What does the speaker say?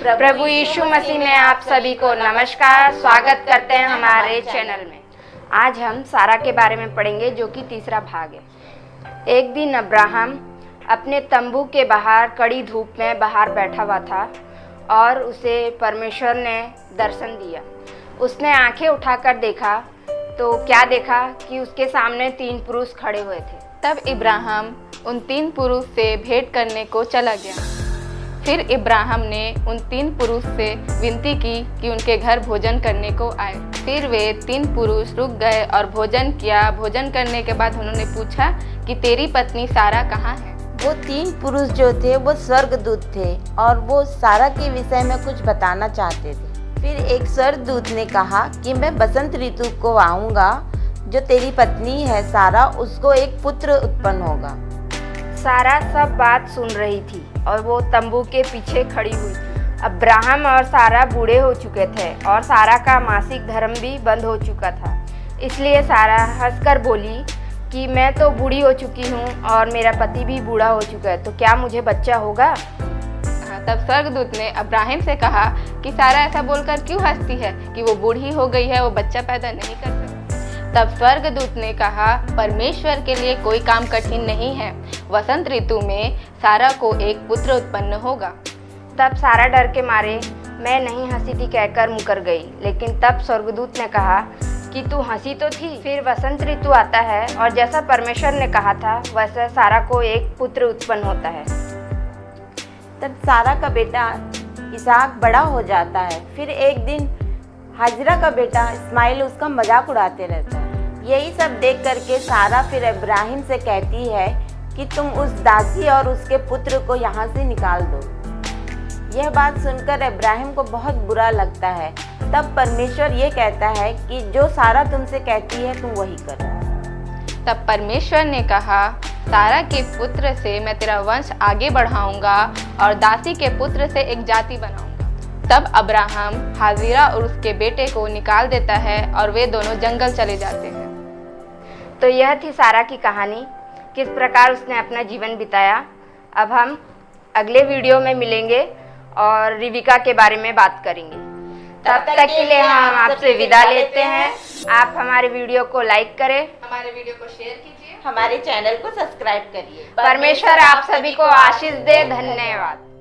प्रभु यीशु मसीह में आप सभी को नमस्कार। स्वागत करते हैं हमारे चैनल में। आज हम सारा के बारे में पढ़ेंगे, जो कि तीसरा भाग है। एक दिन अब्राहम अपने तंबू के बाहर कड़ी धूप में बाहर बैठा हुआ था और उसे परमेश्वर ने दर्शन दिया। उसने आंखें उठाकर देखा तो क्या देखा कि उसके सामने 3 पुरुष खड़े हुए थे। तब इब्राहिम उन 3 पुरुष से भेंट करने को चला गया। फिर इब्राहिम ने उन 3 पुरुष से विनती की कि उनके घर भोजन करने को आए। फिर वे 3 पुरुष रुक गए और भोजन किया। भोजन करने के बाद उन्होंने पूछा कि तेरी पत्नी सारा कहाँ है? वो 3 पुरुष जो थे वो स्वर्गदूत थे और वो सारा के विषय में कुछ बताना चाहते थे। फिर एक स्वर्गदूत ने कहा कि मैं बसंत ऋतु को आऊँगा, जो तेरी पत्नी है सारा, उसको एक पुत्र उत्पन्न होगा। सारा सब बात सुन रही थी और वो तंबू के पीछे खड़ी हुई थी। अब्राहम और सारा बूढ़े हो चुके थे और सारा का मासिक धर्म भी बंद हो चुका था। इसलिए सारा हंसकर बोली कि मैं तो बूढ़ी हो चुकी हूँ और मेरा पति भी बूढ़ा हो चुका है, तो क्या मुझे बच्चा होगा? तब स्वर्गदूत ने अब्राहिम से कहा कि सारा ऐसा बोलकर क्यों हंसती है कि वो बूढ़ी हो गई है, वो बच्चा पैदा नहीं कर सकती। तब स्वर्गदूत ने कहा, परमेश्वर के लिए कोई काम कठिन नहीं है। वसंत ऋतु में सारा को एक पुत्र उत्पन्न होगा। तब सारा डर के मारे मैं नहीं हंसी थी कहकर मुकर गई। लेकिन तब स्वर्गदूत ने कहा कि तू हंसी तो थी। फिर वसंत ऋतु आता है और जैसा परमेश्वर ने कहा था वैसा सारा को एक पुत्र उत्पन्न होता है। तब सारा का बेटा इसहाक बड़ा हो जाता है। फिर एक दिन हाजिरा का बेटा इस्माइल उसका मजाक उड़ाते रहता है। यही सब देख करके सारा फिर इब्राहिम से कहती है कि तुम उस दासी और उसके पुत्र को यहाँ से निकाल दो। यह बात सुनकर इब्राहिम को बहुत बुरा लगता है। तब परमेश्वर ये कहता है कि जो सारा तुमसे कहती है तुम वही करो। तब परमेश्वर ने कहा, सारा के पुत्र से मैं तेरा वंश आगे बढ़ाऊंगा और दासी के पुत्र से एक जाति बनाऊंगा। तब अब्राहम हाजिरा और उसके बेटे को निकाल देता है और वे दोनों जंगल चले जाते हैं। तो यह थी सारा की कहानी, किस प्रकार उसने अपना जीवन बिताया। अब हम अगले वीडियो में मिलेंगे और रिविका के बारे में बात करेंगे। तब तक के लिए हम आपसे विदा लेते हैं। आप हमारे वीडियो को लाइक करें, हमारे वीडियो को शेयर कीजिए, हमारे चैनल को सब्सक्राइब करिए। परमेश्वर आप सभी को आशीष दे। धन्यवाद।